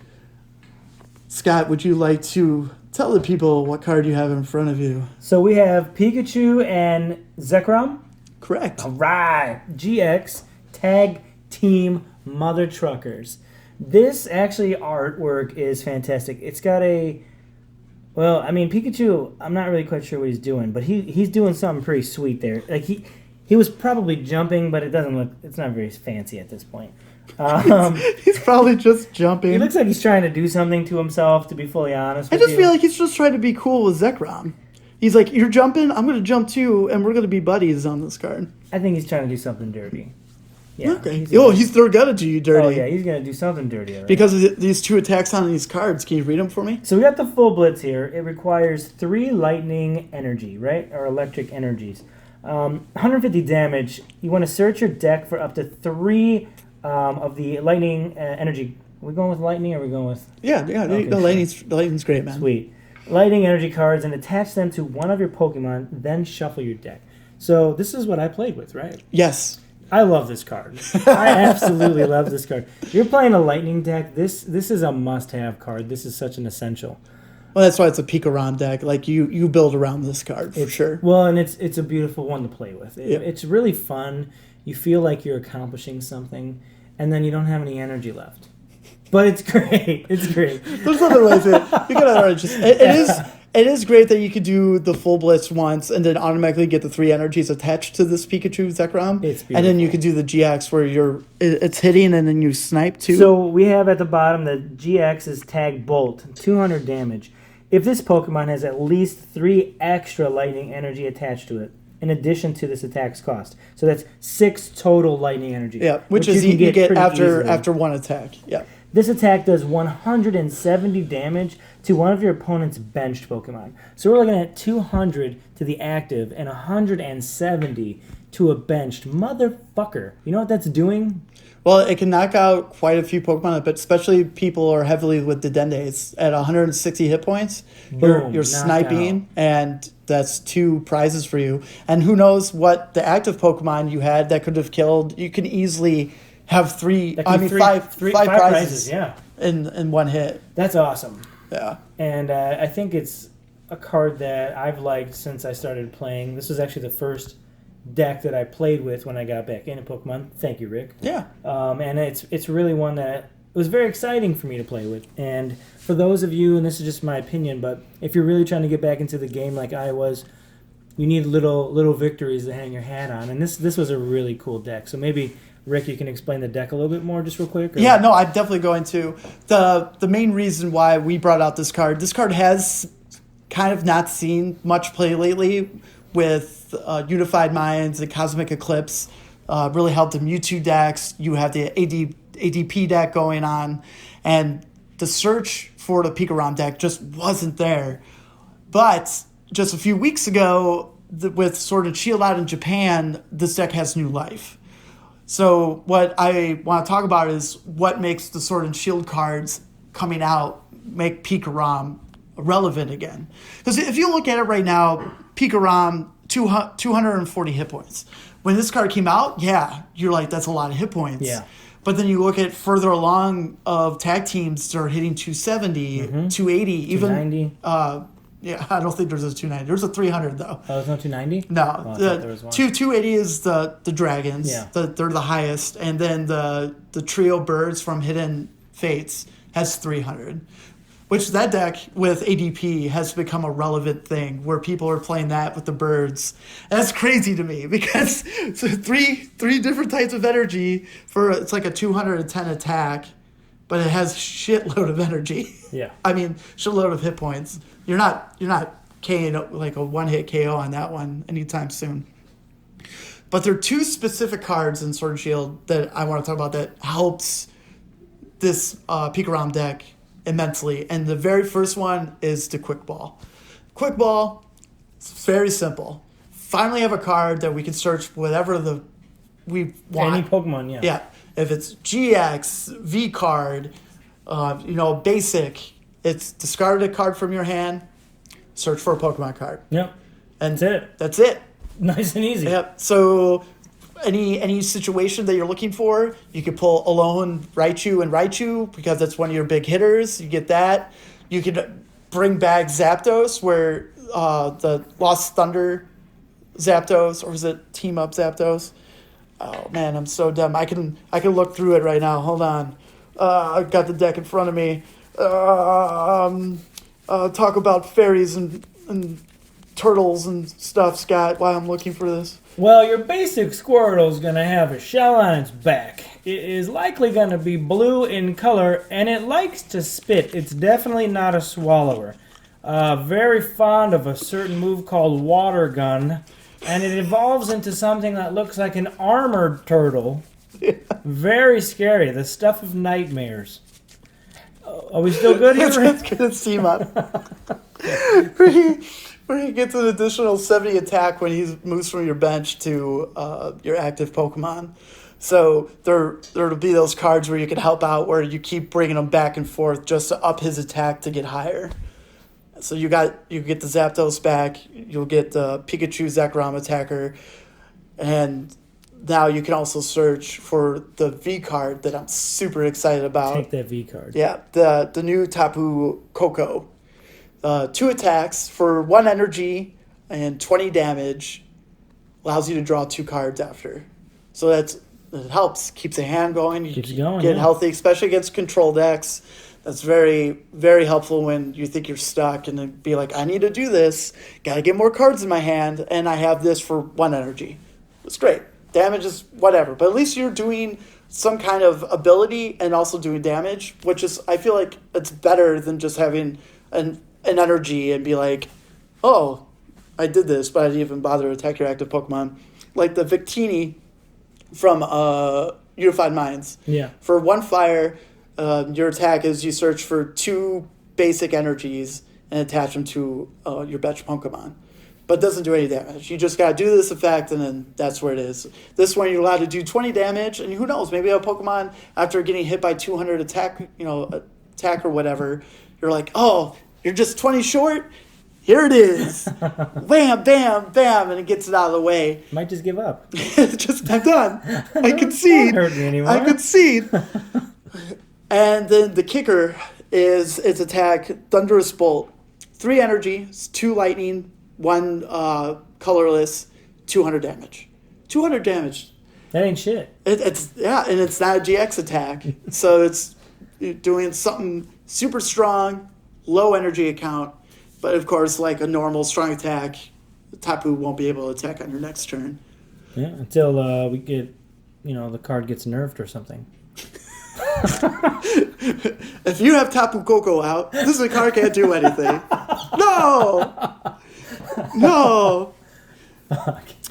Scott, would you like to tell the people what card you have in front of you? So we have Pikachu and Zakrom. Correct. All right, GX Tag Team Mother Truckers. This actually artwork is fantastic. It's got Pikachu, I'm not really quite sure what he's doing, but he's doing something pretty sweet there. Like he was probably jumping, but it's not very fancy at this point. He's probably just jumping. He looks like he's trying to do something to himself, to be fully honest I with just you. feel like he's just trying to be cool with Zekrom. He's like, you're jumping, I'm going to jump too, and we're going to be buddies on this card. I think he's trying to do something dirty. Yeah. Okay. They're going to do you dirty. Oh, yeah, he's going to do something dirty. Already. Because of these 2 attacks on these cards. Can you read them for me? So we got the full blitz here. It requires 3 lightning energy, right? Or electric energies. 150 damage. You want to search your deck for up to 3 of the lightning energy. Are we going with lightning or are we going with... Yeah. Okay, the lightning's great, man. Sweet. Lightning energy cards and attach them to one of your Pokemon, then shuffle your deck. So this is what I played with, right? Yes. I love this card. I absolutely love this card. You're playing a lightning deck. This is a must-have card. This is such an essential. Well, that's why it's a Pikarom deck. Like, you build around this card, for sure. Well, and it's a beautiful one to play with. Yeah. It's really fun. You feel like you're accomplishing something, and then you don't have any energy left. But it's great. It's great. There's other ways you gotta just it is great that you could do the full blitz once and then automatically get the 3 energies attached to this Pikachu Zekrom. It's beautiful. And then you could do the GX where it's hitting and then you snipe too. So we have at the bottom the GX is Tag Bolt, 200 damage. If this Pokemon has at least 3 extra lightning energy attached to it, in addition to this attack's cost. So that's 6 total lightning energy. Yeah, which is you get after one attack. Yeah. This attack does 170 damage to one of your opponent's benched Pokemon. So we're looking at 200 to the active and 170 to a benched motherfucker. You know what that's doing? Well, it can knock out quite a few Pokemon, but especially people are heavily with the Dendays. At 160 hit points, Boom, you're sniping, and that's 2 prizes for you. And who knows what the active Pokemon you had that could have killed. You can easily have 5 prizes yeah. in one hit. That's awesome. Yeah. And I think it's a card that I've liked since I started playing. This was actually the first deck that I played with when I got back into Pokemon. Thank you, Rick. Yeah. And it's really one that was very exciting for me to play with. And for those of you, and this is just my opinion, but if you're really trying to get back into the game like I was, you need little victories to hang your hat on. And this was a really cool deck. So maybe, Rick, you can explain the deck a little bit more just real quick? Or? Yeah, no, I'm definitely going to. The main reason why we brought out this card has kind of not seen much play lately with Unified Minds and Cosmic Eclipse. Really helped the Mewtwo decks. You have the ADP deck going on, and the search for the Pikarom deck just wasn't there. But just a few weeks ago, with Sword and Shield out in Japan, this deck has new life. So what I want to talk about is what makes the Sword and Shield cards coming out make Pikarom relevant again. Because if you look at it right now, Pikarom, 240 hit points. When this card came out, yeah, you're like, that's a lot of hit points. Yeah. But then you look at further along of tag teams that are hitting 270, 280, even 290. Yeah, I don't think there's a 290. There's a 300 though. Oh, there's no 290? No, Oh, I thought there was one. 280 is the dragons. Yeah. They're the highest, and then the trio birds from Hidden Fates has 300. Which that deck with ADP has become a relevant thing where people are playing that with the birds. And that's crazy to me because it's three different types of energy for it's like a 210 attack, but it has shitload of energy. Yeah. I mean, shitload of hit points. You're not KOing like a one-hit KO on that one anytime soon. But there are two specific cards in Sword and Shield that I want to talk about that helps this Pikarom deck immensely. And the very first one is the Quick Ball. Quick Ball, it's very simple. Finally have a card that we can search whatever we want. Any Pokemon, yeah. Yeah. If it's GX, V card, basic, it's discard a card from your hand, search for a Pokemon card. Yep. And That's it. it. Nice and easy. Yep. So any situation that you're looking for, you can pull Alone, Raichu, and Raichu because that's one of your big hitters. You get that. You can bring back Zapdos, where the Lost Thunder Zapdos, or is it Team Up Zapdos? Oh man, I'm so dumb. I can look through it right now. Hold on. I've got the deck in front of me. Talk about fairies and turtles and stuff, Scott, while I'm looking for this. Well, your basic Squirtle's going to have a shell on its back. It is likely going to be blue in color, and it likes to spit. It's definitely not a swallower. Very fond of a certain move called Water Gun, and it evolves into something that looks like an armored turtle. Yeah. Very scary. The stuff of nightmares. Are we still good here? Let's get his team up. Where he gets an additional 70 attack when he moves from your bench to your active Pokemon. So there'll be those cards where you can help out where you keep bringing them back and forth just to up his attack to get higher. So you get the Zapdos back, you'll get the Pikachu Zakrom attacker, and now you can also search for the V card that I'm super excited about. Take that V card. Yeah, the new Tapu Koko. 2 attacks for 1 energy and 20 damage. Allows you to draw 2 cards after. So it helps. Keeps a hand going. You Keeps going, get yeah. healthy, especially against control decks. That's very, very helpful when you think you're stuck and then be like, I need to do this. Got to get more cards in my hand, and I have this for 1 energy. It's great. Damage is whatever. But at least you're doing some kind of ability and also doing damage, which is, I feel like it's better than just having an energy and be like, oh, I did this, but I didn't even bother to attack your active Pokemon. Like the Victini from Unified Minds. Yeah. For 1 fire, your attack is you search for 2 basic energies and attach them to your bench Pokemon. But it doesn't do any damage. You just got to do this effect, and then that's where it is. This one, you're allowed to do 20 damage, and who knows, maybe a Pokemon, after getting hit by 200 attack or whatever, you're like, oh, you're just 20 short? Here it is. Bam, bam, bam, and it gets it out of the way. Might just give up. Just, I'm done. I concede. Don't hurt me anymore. I concede. And then the kicker is its attack, Thunderous Bolt. 3 energy, 2 lightning, 1 colorless, 200 damage. 200 damage. That ain't shit. It's and it's not a GX attack. So it's doing something super strong, low energy account, but of course, like a normal strong attack, Tapu won't be able to attack on your next turn. Yeah, until we get, the card gets nerfed or something. If you have Tapu Koko out, this card can't do anything. No.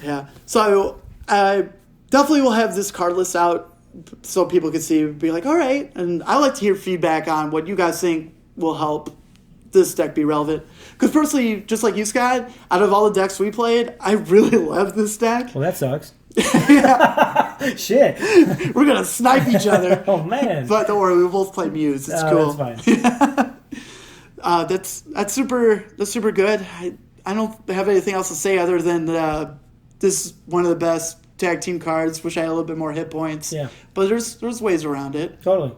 Yeah. So I definitely will have this card list out so people can see, be like, all right. And I like to hear feedback on what you guys think will help this deck be relevant. Because personally, just like you, Scott, out of all the decks we played, I really love this deck. Well, that sucks. Yeah. Shit. We're going to snipe each other. Oh, man. But don't worry, we both play Muse. It's cool. That's fine. That's super good. I don't have anything else to say other than this is one of the best tag team cards. Wish I had a little bit more hit points. Yeah. But there's ways around it. Totally.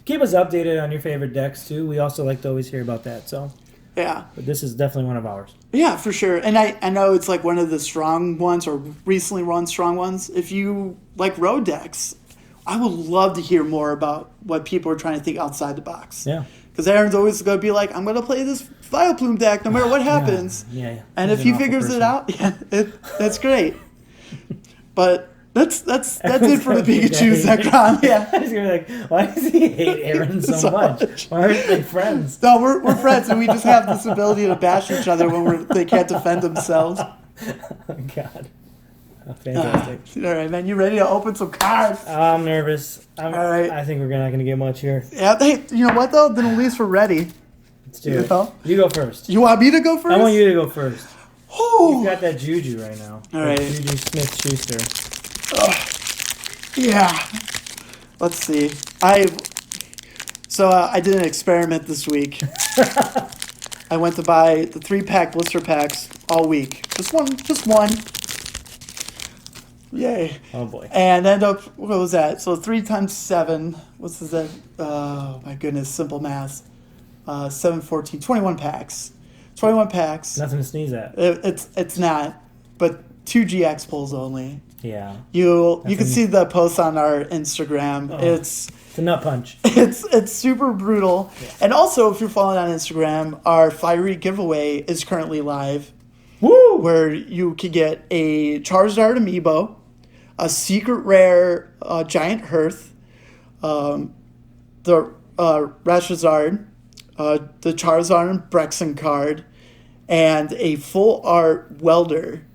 Keep us updated on your favorite decks, too. We also like to always hear about that, so. Yeah. But this is definitely one of ours. Yeah, for sure. And I know it's like one of the strong ones or recently run strong ones. If you like road decks, I would love to hear more about what people are trying to think outside the box. Yeah. Because Aaron's always going to be like, I'm going to play this Vileplume deck no matter what happens. Yeah. And He's if he an awful figures it person. out, that's great. But that's it for the Pikachu Zakrom. Yeah. He's gonna be like, why does he hate Aaron so much? Why aren't they friends? No, we're friends, and we just have this ability to bash each other when they can't defend themselves. Oh, God. Oh, fantastic. All right, man. You ready to open some cards? I'm nervous. All right. I think we're not going to get much here. Yeah. Hey, you know what though? Then at least we're ready. Let's do it. You go first. You want me to go first? I want you to go first. Oh. You've got that Juju right now. All right. Juju Smith-Schuster. Yeah. Let's see. I did an experiment this week. I went to buy the 3-pack blister packs all week. Just one. Yay. Oh, boy. And end up, what was that? So 3 times 7. What's that? Oh, my goodness. Simple math. 7, 14, 21 packs. 21 packs. Nothing to sneeze at. It's not. But 2 GX pulls only. Yeah. You can see the post on our Instagram. Oh, it's a nut punch. It's super brutal. Yeah. And also, if you're following on Instagram, our Fiery giveaway is currently live. Woo! Where you can get a Charizard amiibo, a secret rare giant Hearth, the Rashazard, the Charizard and Brexen card, and a full art welder.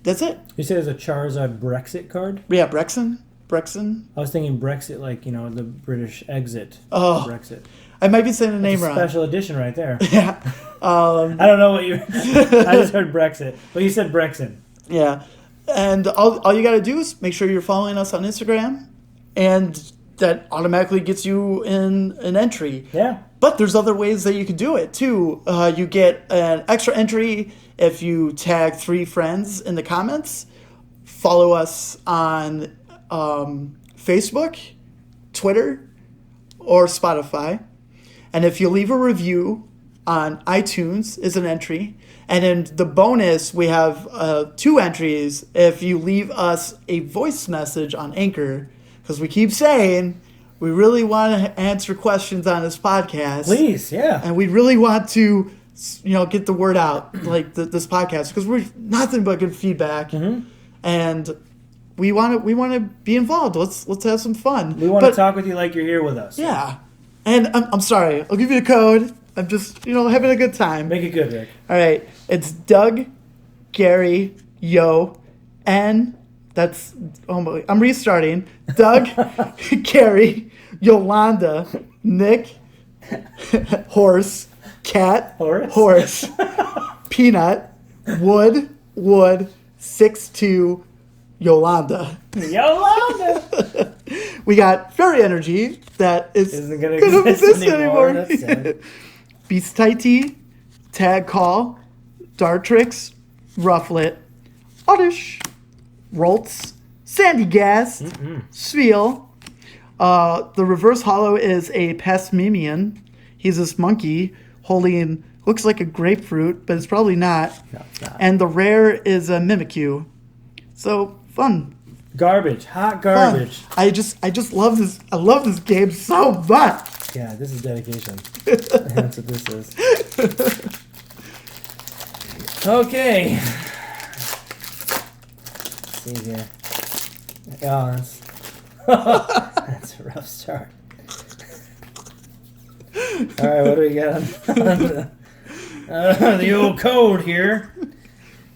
That's it. You said there's a Charizard Brexit card? Yeah, Brexen. I was thinking Brexit, like, the British exit. Oh. Brexit. I might be saying the name wrong. Special edition right there. Yeah. I don't know what you... I just heard Brexit. But you said Brexit. Yeah. And all you got to do is make sure you're following us on Instagram, and that automatically gets you in an entry. Yeah. But there's other ways that you can do it, too. You get an extra entry if you tag 3 friends in the comments. Follow us on Facebook, Twitter, or Spotify. And if you leave a review on iTunes is an entry. And in the bonus, we have 2 entries if you leave us a voice message on Anchor. Because we keep saying we really want to answer questions on this podcast. Please, yeah. And we really want to, get the word out, like this podcast, because we're nothing but good feedback. Mm-hmm. And we want to be involved. Let's have some fun. We want to talk with you like you're here with us. Yeah. And I'm sorry. I'll give you the code. I'm just, having a good time. Make it good, Rick. All right. It's Doug, Gary, Yo, and that's, oh my, I'm restarting. Doug, Gary, Yolanda, Nick, Horse, Cat, Horse, Peanut, Wood, 6'2", Yolanda. Yolanda! We got Fairy Energy that isn't going to exist anymore. Beast Tighty, Tag Call, Dartrix, Rufflet, Oddish, Roltz, Sandy Gas, Sveal. The reverse hollow is a Pastmimian. He's this monkey holding, looks like a grapefruit, but it's probably not. No, it's not. And the rare is a Mimikyu. So, fun. Garbage. Hot garbage. Fun. I just love this. I love this game so much. Yeah, this is dedication. That's what this is. Okay. Let's see here. Yeah, That's a rough start. All right, what do we got on the old code here?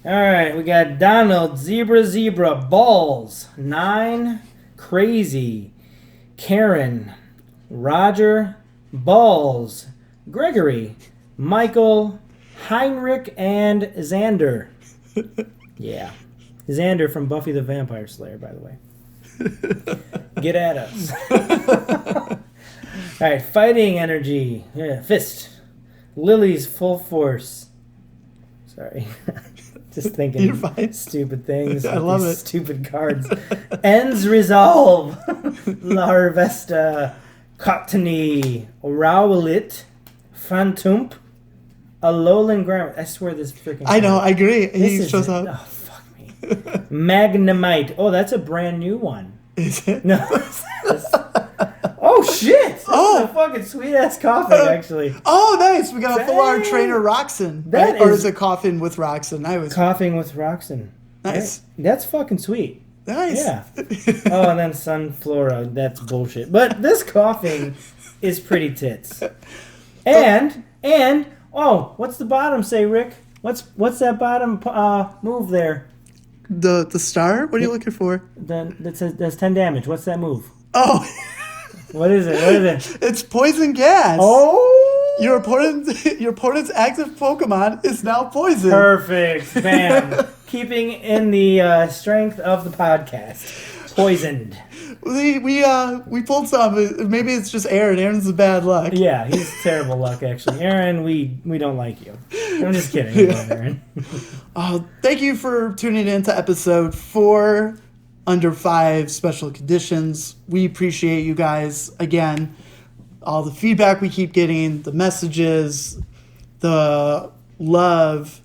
All right, we got Donald, Zebra, Balls, 9, Crazy, Karen, Roger, Balls, Gregory, Michael, Heinrich, and Xander. Yeah. Xander from Buffy the Vampire Slayer, by the way. Get at us. All right, Fighting Energy. Yeah, Fist. Lily's Full Force. Sorry. Just thinking You're fine. stupid things. I love it. Stupid cards. Ends Resolve. Larvesta. Cottony. Rowlet. Phantump. Alolan Grammar. I swear this freaking I know, card. I agree. This He is shows Oh, up. fuck me. Magnemite. Oh, that's a brand new one. Is it? No. Oh, shit. This Oh. is a fucking sweet-ass coffin, actually. Oh, nice. We got a full-on Dang. trainer Roxanne. That Right? Or is- is it coffin with Roxanne? I was Coughing with Roxanne. nice. Right? That's fucking sweet. Nice. Yeah. Oh, and then Sunflora. That's bullshit. But this coughing is pretty tits. And oh, what's the bottom say, Rick? What's that bottom move there? The star? What are you looking for? That says that's 10 damage. What's that move? Oh, What is it? What is it? it's poison gas. Oh, Your opponent's active Pokemon is now poisoned. perfect. Bam. Keeping in the strength of the podcast. Poisoned. We pulled some. Maybe it's just Aaron. Aaron's the bad luck. Yeah, he's terrible luck, actually. Aaron, we don't like you. I'm just kidding. We love Aaron. Thank you for tuning in to episode 4, Under 5 Special Conditions. We appreciate you guys again. All the feedback we keep getting, the messages, the love,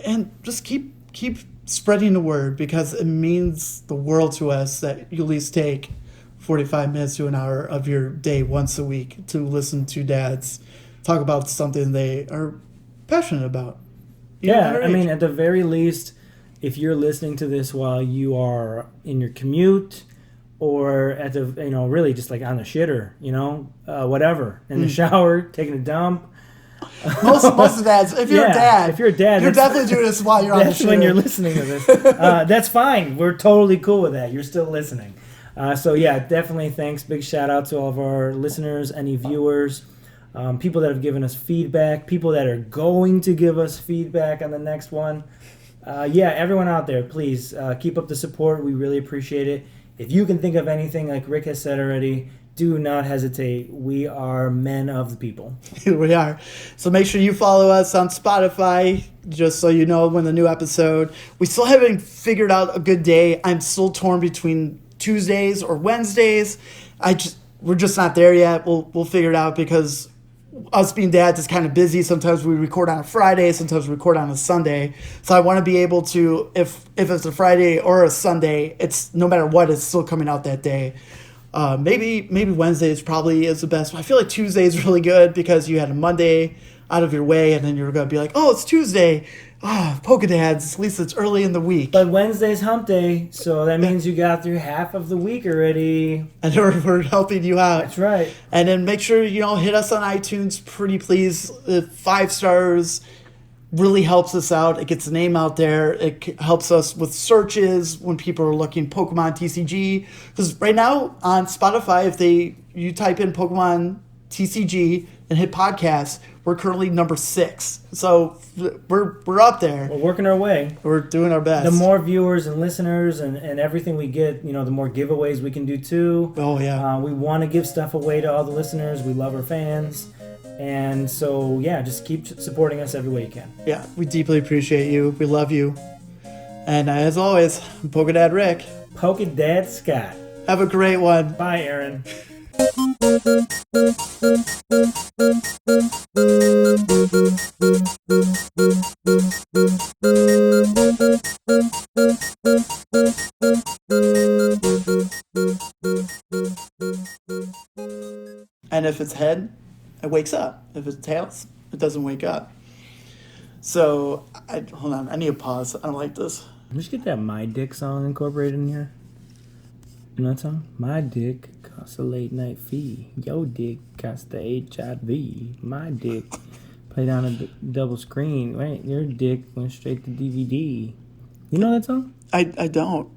and just keep spreading the word, because it means the world to us that you at least take 45 minutes to an hour of your day once a week to listen to dads talk about something they are passionate about. You know, Yeah, at our I mean, age. at the very least, if you're listening to this while you are in your commute or at the, really just like on the shitter, whatever, in the shower, taking a dump. most of dads, if you're a dad, if you're a dad, you're that's- definitely doing this while you're on the That's when shitter. you're listening to this. That's fine. We're totally cool with that. You're still listening. So yeah, definitely thanks. Big shout out to all of our listeners, any viewers, people that have given us feedback, people that are going to give us feedback on the next one. Yeah, everyone out there, please keep up the support. We really appreciate it. If you can think of anything, like Rick has said already, do not hesitate. We are men of the people. Here we are. So make sure you follow us on Spotify, just so you know when the new episode. We still haven't figured out a good day. I'm still torn between Tuesdays or Wednesdays. We're just not there yet. We'll figure it out, because us being dads is kind of busy. Sometimes we record on a Friday, sometimes we record on a Sunday. So I want to be able to, if it's a Friday or a Sunday, it's no matter what, it's still coming out that day. Maybe Wednesdays probably is the best. I feel like Tuesday is really good, because you had a Monday out of your way, and then you're going to be like, oh, it's Tuesday. PokeDads, at least it's early in the week. But Wednesday's hump day, so that means you got through half of the week already. And we're helping you out. That's right. And then make sure, hit us on iTunes, pretty please. 5 stars really helps us out. It gets the name out there. It helps us with searches when people are looking Pokemon TCG. Because right now on Spotify, if you type in Pokemon TCG and hit podcast, we're currently number 6. So we're up there. We're working our way. We're doing our best. The more viewers and listeners and everything we get, the more giveaways we can do too. Oh, yeah. We want to give stuff away to all the listeners. We love our fans. And so, yeah, just keep supporting us every way you can. Yeah, we deeply appreciate you. We love you. And as always, I'm PokeDad Rick. PokeDads Scott. Have a great one. Bye, Aaron. And if it's head, it wakes up. If it's tails, it doesn't wake up. So, hold on. I need to pause. I don't like this. We should get that My Dick song incorporated in here. You know that song? My Dick Costs a late night fee. Yo dick costs the HIV. My dick played on a double screen. Right, your dick went straight to DVD. You know that song? I don't.